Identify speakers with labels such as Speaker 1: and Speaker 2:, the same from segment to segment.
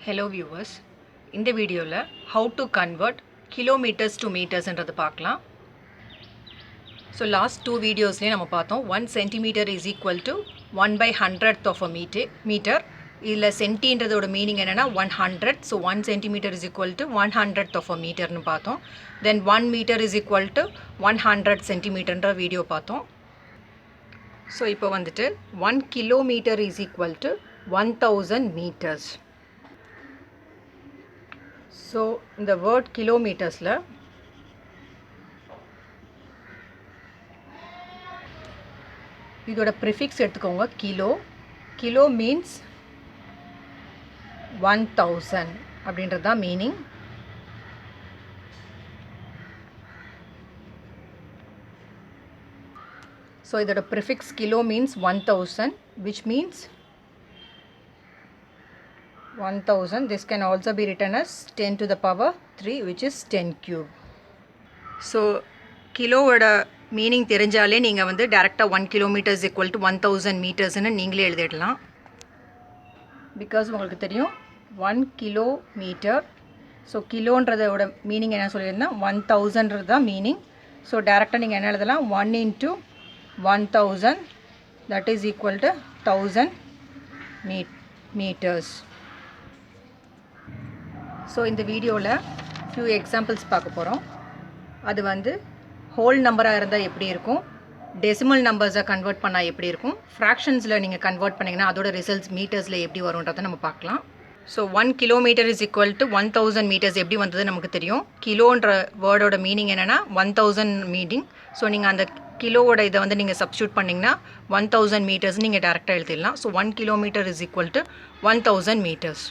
Speaker 1: Hello viewers, இந்த வீடியோவில் how to convert kilometers to meters என்றது பார்க்கலாம். So last two videosலேயே நம்ம பார்த்தோம் 1 centimeter is equal to 1 by 100th of a meter. இதில் சென்டின்றதோட மீனிங் என்னென்னா 100. So 1 centimeter is equal to 100th of a meterன்னு பார்த்தோம். Then 1 meter is equal to 100 centimeterன்ற video பார்த்தோம். So இப்போ வந்துட்டு 1 kilometer is equal to 1000 meters. So இந்த word கிலோமீட்டர்ஸில் இதோட prefix எடுத்துக்கோங்க. Kilo means 1000 அப்படின்றது தான் மீனிங். ஸோ இதோட prefix kilo means 1000 which means 1000. This can also be written as 10 to the power 3 which is 10 cube. So கிலோவோட meaning தெரிஞ்சாலே நீங்கள் வந்து டேரெக்டாக 1 kilometer is equal to 1000 meters-ன்னு நீங்களே எழுதிடலாம். பிகாஸ் உங்களுக்கு தெரியும் 1 kilometer. ஸோ கிலோன்றதோட மீனிங் என்ன சொல்லியிருந்தேன், 1000ன்றது தான் மீனிங். ஸோ டேரெக்டாக நீங்கள் என்ன எழுதலாம், 1 into 1000 that is equal to 1000 meters. So இந்த வீடியோவில் ஃபியூ எக்ஸாம்பிள்ஸ் பார்க்க போகிறோம். அது வந்து ஹோல் நம்பராக இருந்தால் எப்படி இருக்கும், டெசிமல் நம்பர்ஸை கன்வெர்ட் பண்ணால் எப்படி இருக்கும், ஃப்ராக்ஷன்ஸில் நீங்கள் கன்வெர்ட் பண்ணிங்கன்னா அதோட ரிசல்ட்ஸ் மீட்டர்ஸில் எப்படி வரும்ன்றதை நம்ம பார்க்கலாம். So 1 kilometer is equal to 1000 meters எப்படி வந்தது நமக்கு தெரியும். கிலோன்ற வேர்டோட மீனிங் என்னென்னா 1000 மீனிங். ஸோ நீங்கள் அந்த கிலோவோட இதை வந்து நீங்கள் சப்ஸ்டியூட் பண்ணிங்கன்னா 1000 meters நீங்கள் டேரெக்டாக எழுதிடலாம். So 1 kilometer is equal to 1000 meters.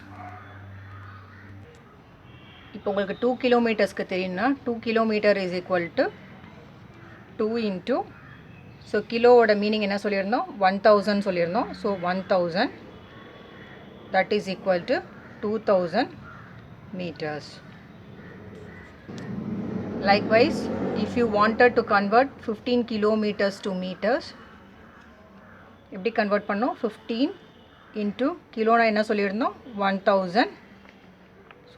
Speaker 1: இப்போ உங்களுக்கு 2 kilometersக்கு தெரியும்னா 2 kilometer is equal to 2 into, so கிலோவோட மீனிங் என்ன சொல்லியிருந்தோம், 1000 சொல்லியிருந்தோம். So 1000 that is equal to 2000 meters. Likewise, if you wanted to convert 15 kilometers to meters, எப்படி கன்வெர்ட் பண்ணோம், 15 into கிலோனா என்ன சொல்லியிருந்தோம், 1000.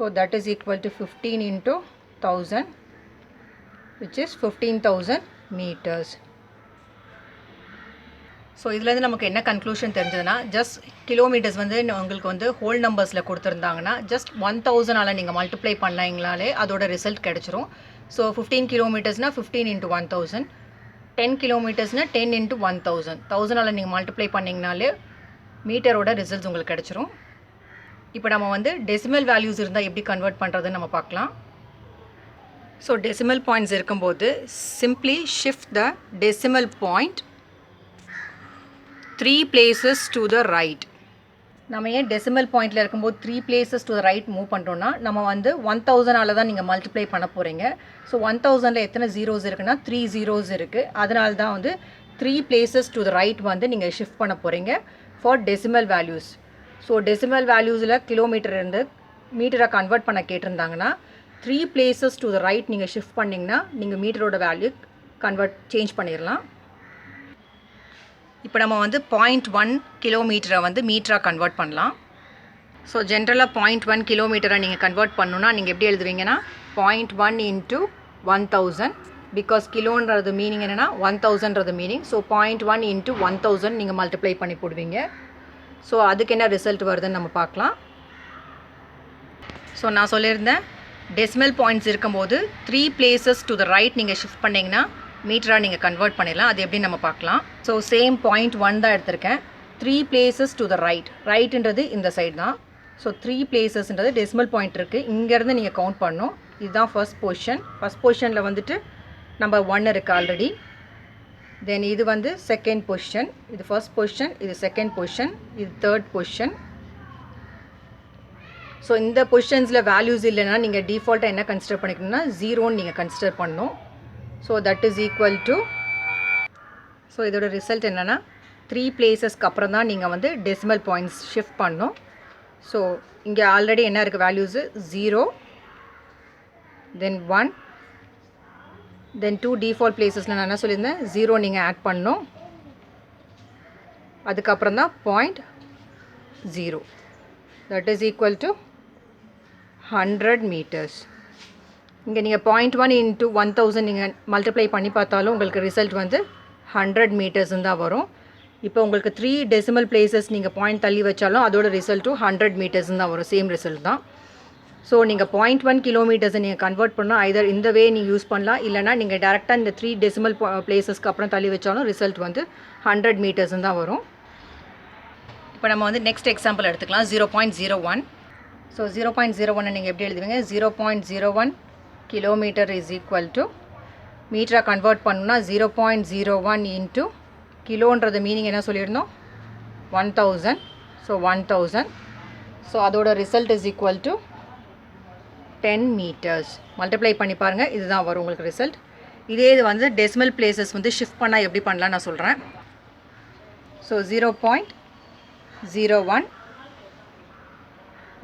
Speaker 1: So that is equal to 15 into 1000 which is 15,000 meters. So இதுலேருந்து நமக்கு என்ன கன்க்ளூஷன் தெரிஞ்சதுன்னா, ஜஸ்ட் கிலோமீட்டர்ஸ் வந்து உங்களுக்கு வந்து ஹோல் நம்பர்ஸில் கொடுத்துருந்தாங்கன்னா ஜஸ்ட் 1000ஆல் நீங்கள் மல்டிப்ளை பண்ணீங்களாலே அதோட ரிசல்ட் கிடச்சிரும். So 15 kilometersனால் 15 into 1000, 10 kilometersனால் 10 into 1000. 1000ஆல் நீங்கள் மல்டிப்ளை பண்ணிங்கனாலே மீட்டரோட ரிசல்ட்ஸ் உங்களுக்கு கிடச்சிரும். இப்போ நம்ம வந்து டெசிமல் வேல்யூஸ் இருந்தால் எப்படி கன்வெர்ட் பண்ணுறதுன்னு நம்ம பார்க்கலாம். ஸோ டெசிமல் பாயிண்ட்ஸ் இருக்கும்போது simply shift the decimal point 3 places to the right. நம்ம ஏன் டெசிமல் பாயிண்டில் இருக்கும்போது 3 places to the right move பண்ணுறோன்னா, நம்ம வந்து 1000ஆல் தான் நீங்கள் மல்டிப்ளை பண்ண போகிறீங்க. ஸோ 1000ல் எத்தனை ஜீரோஸ் இருக்குன்னா 3 zeros இருக்குது. அதனால தான் வந்து 3 places to the right வந்து நீங்கள் ஷிஃப்ட் பண்ண போகிறீங்க for decimal values. So decimal வேல்யூஸில் கிலோமீட்டர் இருந்து மீட்டரை கன்வெர்ட் பண்ண கேட்டிருந்தாங்கன்னா 3 places to the right நீங்கள் ஷிஃப்ட் பண்ணிங்கன்னா நீங்கள் மீட்டரோட வேல்யூ சேஞ்ச் பண்ணிடலாம். இப்போ நம்ம வந்து 0.1 கிலோமீட்டரை வந்து மீட்டராக கன்வெர்ட் பண்ணலாம். ஸோ ஜென்ரலாக 0.1 கிலோமீட்டரை நீங்கள் கன்வெர்ட் பண்ணணுன்னா நீங்கள் எப்படி எழுதுவீங்கன்னா 0.1 into 1000, பிகாஸ் கிலோன்றது மீனிங் என்னென்னா 1000ன்றது மீனிங். ஸோ 0.1 into 1000 நீங்கள் மல்டிப்ளை பண்ணி போடுவீங்க. ஸோ அதுக்கு என்ன ரிசல்ட் வருதுன்னு நம்ம பார்க்கலாம். ஸோ நான் சொல்லியிருந்தேன் டெசிமல் பாயிண்ட்ஸ் இருக்கும்போது 3 places to the right நீங்கள் ஷிஃப்ட் பண்ணிங்கன்னா மீட்டராக நீங்கள் கன்வெர்ட் பண்ணிடலாம். அது எப்படி நம்ம பார்க்கலாம். ஸோ சேம் 0.1 தான் எடுத்திருக்கேன். 3 places to the right, ரைட்டுன்றது இந்த சைடு தான். ஸோ 3 placesன்றது டெசிமல் பாயிண்ட் இருக்குது, இங்கேருந்து நீங்கள் கவுண்ட் பண்ணணும். இதுதான் ஃபர்ஸ்ட் பொசிஷன். ஃபர்ஸ்ட் பொசிஷனில் வந்துட்டு நம்பர் 1 இருக்குது ஆல்ரெடி. தென் இது வந்து செகண்ட் பொசிஷன், இது ஃபர்ஸ்ட் பொசிஷன், இது செகண்ட் பொசிஷன், இது தேர்ட் பொசிஷன். ஸோ இந்த பொசிஷன்ஸில் வேல்யூஸ் இல்லைன்னா நீங்கள் டிஃபால்ட்டாக என்ன கன்சிடர் பண்ணிக்கணும்னா 0ன்னு நீங்கள் கன்சிடர் பண்ணணும். So that is equal to, so இதோட ரிசல்ட் என்னென்னா 3 placesக்கு அப்புறம் தான் நீங்கள் வந்து டெசிமல் பாயிண்ட்ஸ் ஷிஃப்ட் பண்ணணும். ஸோ இங்கே ஆல்ரெடி என்ன இருக்குது வேல்யூஸு 0, தென் 1, தென் 2 டிஃபால்ட் பிளேசஸில் நான் என்ன சொல்லியிருந்தேன் 0 நீங்கள் ஆட் பண்ணணும். அதுக்கப்புறம் தான் 0.0, that is equal to 100 meters. இங்கே நீங்கள் 0.1 into 1000 நீங்கள் மல்டிப்ளை பண்ணி பார்த்தாலும் உங்களுக்கு ரிசல்ட் வந்து 100 மீட்டர்ஸ்ன்னு தான் வரும். இப்போ உங்களுக்கு 3 டெசிமல் பிளேசஸ் நீங்கள் பாயிண்ட் தள்ளி வச்சாலும் அதோட ரிசல்ட்டும் 100 மீட்டர்ஸ்ன்னு தான் வரும். சேம் ரிசல்ட் தான். ஸோ நீங்கள் 0.1 கிலோமீட்டர்ஸை நீங்கள் கன்வெர்ட் பண்ணால் ஐதர் இந்த வே நீங்கள் யூஸ் பண்ணலாம், இல்லைனா நீங்கள் டேரெக்டாக இந்த 3 டெசிமல் பிளேசஸ்க்கு அப்புறம் தள்ளி வச்சாலும் ரிசல்ட் வந்து 100 மீட்டர்ஸ்ன்னு தான் வரும். இப்போ நம்ம வந்து நெக்ஸ்ட் எக்ஸாம்பிள் எடுத்துக்கலாம். 0.01. ஸோ 0.01 நீங்கள் எப்படி எழுதுவீங்க? 0.01 கிலோமீட்டர் இஸ் ஈக்குவல் டு மீட்டராக கன்வெர்ட் பண்ணணும்னா 0.01 இன்ட்டு கிலோன்றது மீனிங் என்ன சொல்லியிருந்தோம்? 1000. ஸோ 1000. ஸோ அதோட result is equal to 10 metres. Multiply பண்ணி பாருங்கள், இதுதான் வரும் உங்களுக்கு ரிசல்ட். இதே இது வந்து டெசிமல் பிளேசஸ் வந்து ஷிஃப்ட் பண்ணால் எப்படி பண்ணலாம் நான் சொல்கிறேன். So 0.01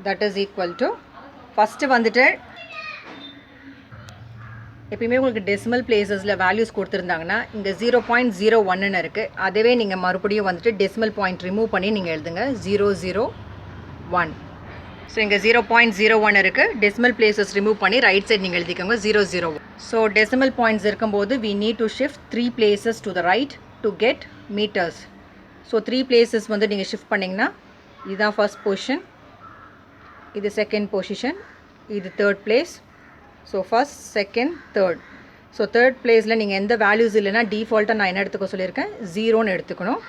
Speaker 1: that is equal to first வந்துட்டு எப்பயுமே உங்களுக்கு டெசிமல் பிளேசஸில் வேல்யூஸ் கொடுத்துருந்தாங்கன்னா இங்கே 0.01ன்னு இருக்குது. அதுவே நீங்கள் மறுபடியும் வந்துட்டு டெசிமல் பாயிண்ட் ரிமூவ் பண்ணி நீங்கள் எழுதுங்க 001. ஸோ இங்கே 0.01 இருக்குது. டெசிமல் பிளேசஸ் ரிமூவ் பண்ணி ரைட் சைட் நீங்கள் எழுதிக்கோங்க 001. ஸோ டெசிமல் பாயிண்ட்ஸ் இருக்கும்போது we need to shift 3 places to the right to get meters. So 3 places வந்து நீங்கள் ஷிஃப்ட் பண்ணிங்கன்னா இதுதான் ஃபர்ஸ்ட் பொசிஷன், இது செகண்ட் பொசிஷன், இது third place. So first, second, third. So third பிளேஸில் நீங்கள் எந்த வேல்யூஸ் இல்லைன்னா டிஃபால்ட்டாக நான் என்ன எடுத்துக்க சொல்லியிருக்கேன்? 0ன்னு எடுத்துக்கணும்.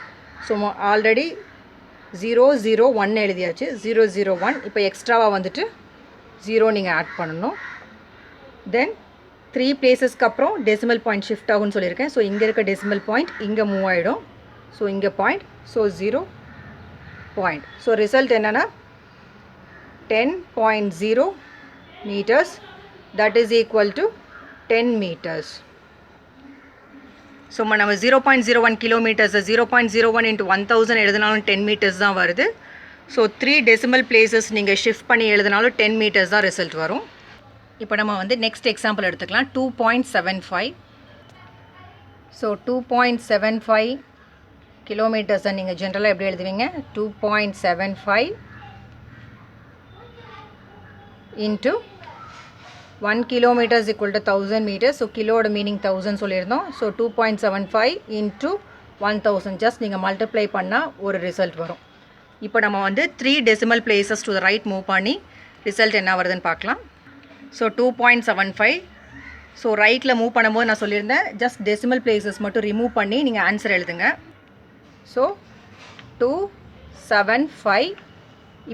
Speaker 1: ஸோ ஆல்ரெடி 001 எழுதியாச்சு. 001. இப்போ எக்ஸ்ட்ராவாக வந்துட்டு 0 நீங்கள் ஆட் பண்ணணும். தென் 3 பிளேசஸ்க்கு அப்புறம் டெசிமல் பாயிண்ட் ஷிஃப்ட் ஆகும்னு சொல்லியிருக்கேன். ஸோ இங்கே இருக்க டெசிமல் பாயிண்ட் இங்கே மூவ் ஆகிடும். ஸோ இங்கே point, so 0 point. So result என்னென்னா 10.0 meters. That is equal to 10 meters. So நம்ம 0.01 கிலோமீட்டர்ஸை 0.01 into 1000 எழுதினாலும் 10 மீட்டர்ஸ் தான் வருது. ஸோ 3 டெசிமல் பிளேசஸ் நீங்கள் ஷிஃப்ட் பண்ணி எழுதினாலும் 10 மீட்டர்ஸ் தான் ரிசல்ட் வரும். இப்போ நம்ம வந்து நெக்ஸ்ட் எக்ஸாம்பிள் எடுத்துக்கலாம். 2.75. ஸோ 2.75 கிலோமீட்டர்ஸை நீங்கள் ஜென்ரலாக எப்படி எழுதுவீங்க? 2.75 into 1 kilometer is equal to 1000 meters. So கிலோட மீனிங் 1000 சொல்லியிருந்தோம். ஸோ 2.75 into 1000 ஜஸ்ட் நீங்கள் மல்டிப்ளை பண்ணால் ஒரு ரிசல்ட் வரும். இப்போ நம்ம வந்து 3 decimal places to the right move பண்ணி ரிசல்ட் என்ன வருதுன்னு பார்க்கலாம். ஸோ 2.75. ஸோ ரைட்டில் மூவ் பண்ணும்போது நான் சொல்லியிருந்தேன் ஜஸ்ட் டெசிமல் பிளேசஸ் மட்டும் ரிமூவ் பண்ணி நீங்கள் ஆன்சர் எழுதுங்க. ஸோ 275.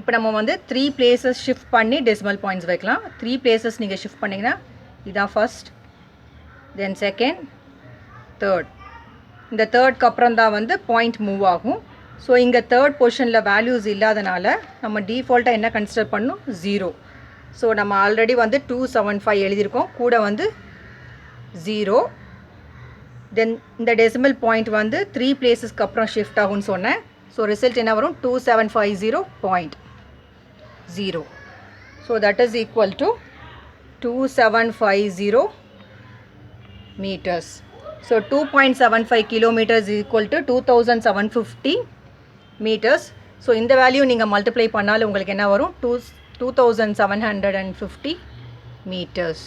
Speaker 1: இப்போ நம்ம வந்து 3 பிளேசஸ் ஷிஃப்ட் பண்ணி டெசிமல் பாயிண்ட்ஸ் வைக்கலாம். 3 பிளேசஸ் நீங்கள் ஷிஃப்ட் பண்ணிங்கன்னா இதான் ஃபர்ஸ்ட், தென் செகண்ட், தேர்ட். இந்த தேர்ட்க்கு அப்புறம் தான் வந்து பாயிண்ட் மூவ் ஆகும். ஸோ இங்கே தேர்ட் பொசிஷனில் வேல்யூஸ் இல்லாதனால நம்ம டிஃபால்ட்டாக என்ன கன்சிடர் பண்ணணும்? 0. ஸோ நம்ம ஆல்ரெடி வந்து 275 எழுதியிருக்கோம், கூட வந்து 0. தென் இந்த டெசிமல் பாயிண்ட் வந்து 3 பிளேசஸ்க்கு அப்புறம் ஷிஃப்ட் ஆகும்னு சொன்னேன். ஸோ ரிசல்ட் என்ன வரும்? 2750.0. So that is equal to 2750 meters. So 2.75 kilometers is equal to 2750 meters. So இந்த வேல்யூ நீங்கள் மல்டிப்ளை பண்ணாலும் உங்களுக்கு என்ன வரும்? 2750 meters.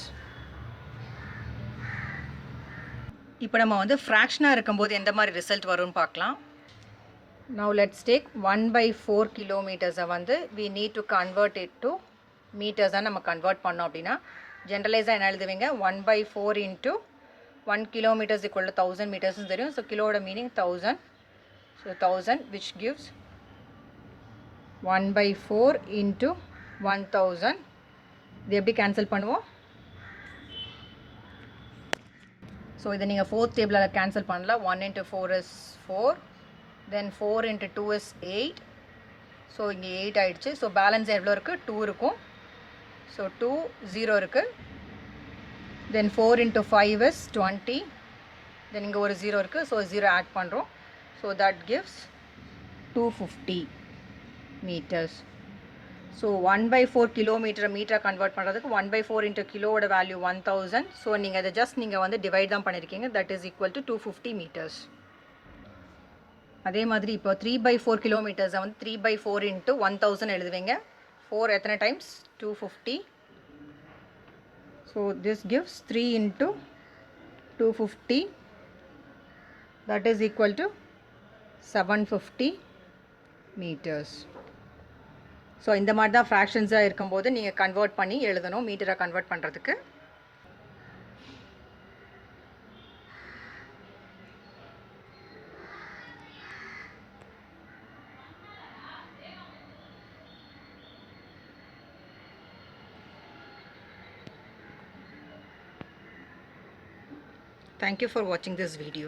Speaker 1: இப்போ நம்ம வந்து ஃப்ராக்ஷனாக இருக்கும்போது எந்த மாதிரி ரிசல்ட் வரும்னு பார்க்கலாம். Now let's take 1/4 kilometers வந்து we need to convert it to meters தான் நம்ம கன்வெர்ட் பண்ணோம் அப்படின்னா ஜென்ரலைஸாக என்ன எழுதுவீங்க? 1/4 into 1 kilometers equal to 1000 meters தெரியும். ஸோ கிலோட meaning 1000. So 1000 which gives 1/4 into 1000. இது எப்படி கேன்சல் பண்ணுவோம்? ஸோ இதை நீங்கள் ஃபோர்த் டேபிளில் கேன்சல் பண்ணலாம். 1 into 4 is 4. Then 4 into 2 is 8. So இங்கே 8 ஆகிடுச்சு. ஸோ பேலன்ஸ் எவ்வளோ இருக்குது? 2 இருக்கும். ஸோ 2 0 இருக்குது. தென் 4 into 5 is 20. தென் இங்கே ஒரு 0 இருக்குது. ஸோ 0 ஆட் பண்ணுறோம். So that gives 250 meters. So 1/4 கிலோமீட்டரை மீட்டரை கன்வெர்ட் பண்ணுறதுக்கு 1/4 into கிலோவோட வேல்யூ 1000. ஸோ நீங்கள் அதை ஜஸ்ட் நீங்கள் வந்து டிவைட் தான் பண்ணியிருக்கீங்க. That is equal to 250 meters. அதே மாதிரி இப்போ 3/4 கிலோமீட்டர்ஸை வந்து 3/4 into 1000 எழுதுவீங்க. 4 எத்தனை times? 250. So this gives 3 into 250, that is equal to 750 meters. So இந்த மாதிரி தான் ஃப்ராக்ஷன்ஸாக இருக்கும்போது நீங்கள் கன்வெர்ட் பண்ணி எழுதணும், மீட்டரை கன்வெர்ட் பண்ணுறதுக்கு. Thank you for watching this video.